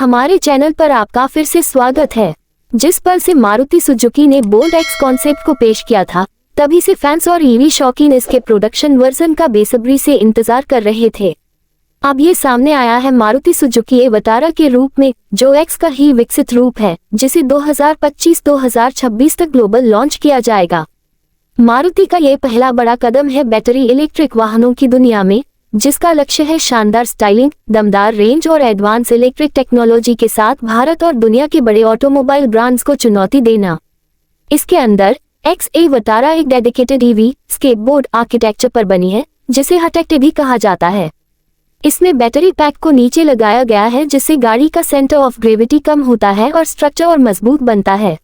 हमारे चैनल पर आपका फिर से स्वागत है। जिस पल से मारुति सुजुकी ने बोल्ड एक्स कॉन्सेप्ट को पेश किया था, तभी से फैंस और ईवी शौकीन इसके प्रोडक्शन वर्जन का बेसब्री से इंतजार कर रहे थे। अब ये सामने आया है मारुति सुजुकी एवतारा के रूप में, जो एक्स का ही विकसित रूप है, जिसे 2025-2026 तक ग्लोबल लॉन्च किया जाएगा। मारुति का ये पहला बड़ा कदम है बैटरी इलेक्ट्रिक वाहनों की दुनिया में, जिसका लक्ष्य है शानदार स्टाइलिंग, दमदार रेंज और एडवांस इलेक्ट्रिक टेक्नोलॉजी के साथ भारत और दुनिया के बड़े ऑटोमोबाइल ब्रांड्स को चुनौती देना। इसके अंदर एक्स एवतारा एक डेडिकेटेड ईवी स्केटबोर्ड आर्किटेक्चर पर बनी है, जिसे हटेक्टे भी कहा जाता है। इसमें बैटरी पैक को नीचे लगाया गया है, जिससे गाड़ी का सेंटर ऑफ ग्रेविटी कम होता है और स्ट्रक्चर और मजबूत बनता है।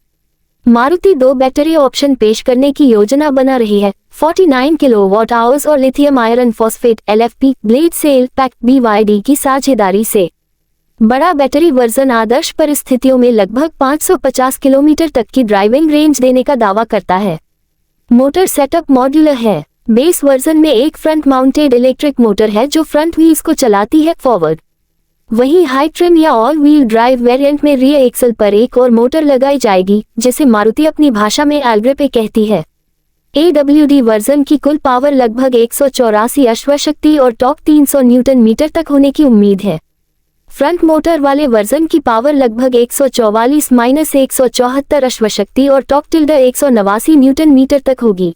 मारुति 2 बैटरी ऑप्शन पेश करने की योजना बना रही है, 49 किलोवाट आवर्स और lithium iron phosphate LFP blade cell pack BYD की साझेदारी से। बड़ा बैटरी वर्जन आदर्श परिस्थितियों में लगभग 550 किलोमीटर तक की ड्राइविंग रेंज देने का दावा करता है। मोटर सेटअप मॉड्यूलर है। बेस वर्जन में एक फ्रंट माउंटेड इलेक्ट्रिक मोटर है जो फ्रंट व्हील्स को चलाती है फॉरवर्ड। वहीं हाई ट्रिम या ऑल व्हील ड्राइव वेरिएंट में रियर एक्सल पर एक और मोटर लगाई जाएगी, जिसे मारुति अपनी भाषा में एल्ग्रिपे कहती है। AWD वर्जन की कुल पावर लगभग 184 अश्वशक्ति और टॉर्क 300 न्यूटन मीटर तक होने की उम्मीद है। फ्रंट मोटर वाले वर्जन की पावर लगभग 144-174 अश्वशक्ति और टॉर्क 189 न्यूटन मीटर तक होगी।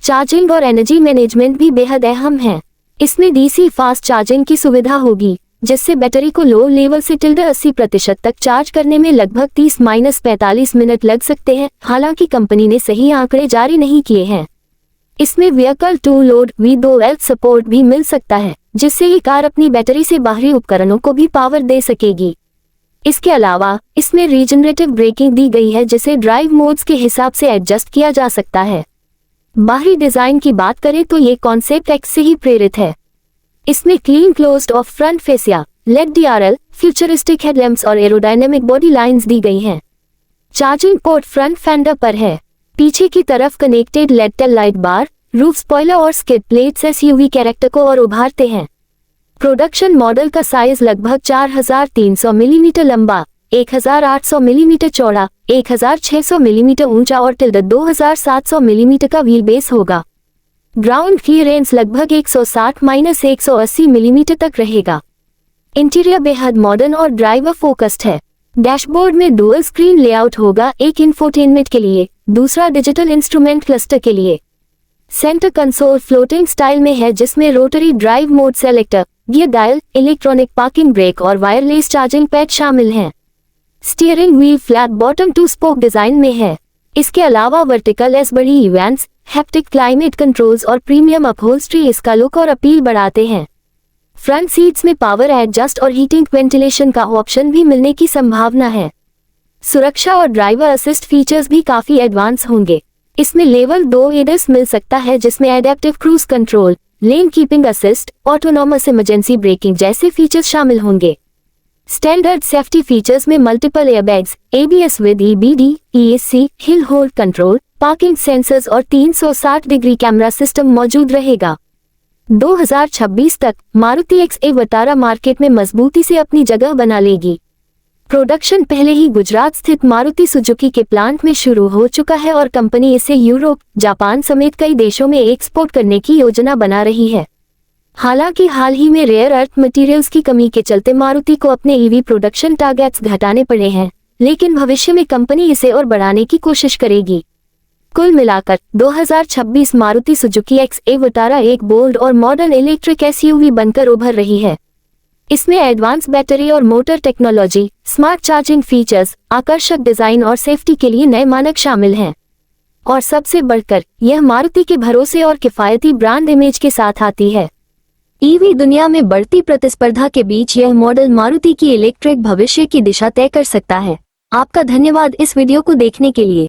चार्जिंग और एनर्जी मैनेजमेंट भी बेहद अहम है। इसमें DC फास्ट चार्जिंग की सुविधा होगी, जिससे बैटरी को लो लेवल से 80% तक चार्ज करने में लगभग 30-45 मिनट लग सकते हैं। हालांकि कंपनी ने सही आंकड़े जारी नहीं किए हैं। इसमें vehicle to load V2L support भी मिल सकता है, जिससे ये कार अपनी बैटरी से बाहरी उपकरणों को भी पावर दे सकेगी। इसके अलावा इसमें रीजनरेटिव ब्रेकिंग दी गई है, जिसे ड्राइव मोड्स के हिसाब से एडजस्ट किया जा सकता है। बाहरी डिजाइन की बात करें तो ये कॉन्सेप्ट एक्स से ही प्रेरित है। इसमें clean closed of front fascia, LED DRL, futuristic headlamps और एरोडायनेमिक बॉडी लाइंस दी गई हैं। चार्जिंग पोर्ट फ्रंट फेंडर पर है। पीछे की तरफ कनेक्टेड LED टेल लाइट बार, रूफ स्पॉइलर और स्किड प्लेट्स SUV कैरेक्टर को और उभारते हैं। प्रोडक्शन मॉडल का साइज लगभग 4300 मिलीमीटर लंबा, 1800 मिलीमीटर चौड़ा, 1600 मिलीमीटर ऊंचा और 2700 मिलीमीटर का व्हील बेस होगा। ग्राउंड क्लियरेंस लगभग 160-180 मिलीमीटर तक रहेगा। इंटीरियर बेहद मॉडर्न और ड्राइवर फोकस्ड है। डैशबोर्ड में डुअल स्क्रीन लेआउट होगा, एक इंफोटेनमेंट के लिए, दूसरा डिजिटल इंस्ट्रूमेंट क्लस्टर के लिए। सेंटर कंसोल फ्लोटिंग स्टाइल में है, जिसमें rotary drive mode selector, gear dial, electronic parking brake और वायरलेस चार्जिंग पैड शामिल हैं। Steering wheel flat bottom 2 spoke design में है। इसके अलावा वर्टिकल एस बड़ी इवेंट्स, हैप्टिक क्लाइमेट कंट्रोल्स और प्रीमियम अपहोल्स्ट्री इसका लुक और अपील बढ़ाते हैं। फ्रंट सीट्स में पावर एडजस्ट और हीटिंग वेंटिलेशन का ऑप्शन भी मिलने की संभावना है। सुरक्षा और ड्राइवर असिस्ट फीचर्स भी काफी एडवांस होंगे। इसमें लेवल 2 ADAS मिल सकता है, जिसमें adaptive cruise control, lane keeping assist, autonomous emergency braking जैसे फीचर्स शामिल होंगे। स्टैंडर्ड सेफ्टी फीचर्स में multiple airbags, ABS with EBD, ESC, hill hold control, parking sensors और 360 डिग्री कैमरा सिस्टम मौजूद रहेगा। 2026 तक मारुति एक्स एवतारा मार्केट में मजबूती से अपनी जगह बना लेगी। प्रोडक्शन पहले ही गुजरात स्थित मारुति सुजुकी के प्लांट में शुरू हो चुका है और कंपनी इसे यूरोप, जापान समेत कई देशों में एक्सपोर्ट करने की योजना बना रही है। हालांकि हाल ही में रेयर अर्थ मटेरियल्स की कमी के चलते मारुति को अपने ईवी प्रोडक्शन टारगेट्स घटाने पड़े हैं, लेकिन भविष्य में कंपनी इसे और बढ़ाने की कोशिश करेगी। कुल मिलाकर 2026 मारुति सुजुकी एक्स एवतारा एक बोल्ड और मॉडर्न इलेक्ट्रिक SUV बनकर उभर रही है। इसमें एडवांस बैटरी और motor technology, smart charging features, आकर्षक डिजाइन और सेफ्टी के लिए नए मानक शामिल हैं। और सबसे बढ़कर यह मारुति के भरोसे और किफायती ब्रांड इमेज के साथ आती है। ईवी दुनिया में बढ़ती प्रतिस्पर्धा के बीच यह मॉडल मारुति की इलेक्ट्रिक भविष्य की दिशा तय कर सकता है। आपका धन्यवाद इस वीडियो को देखने के लिए।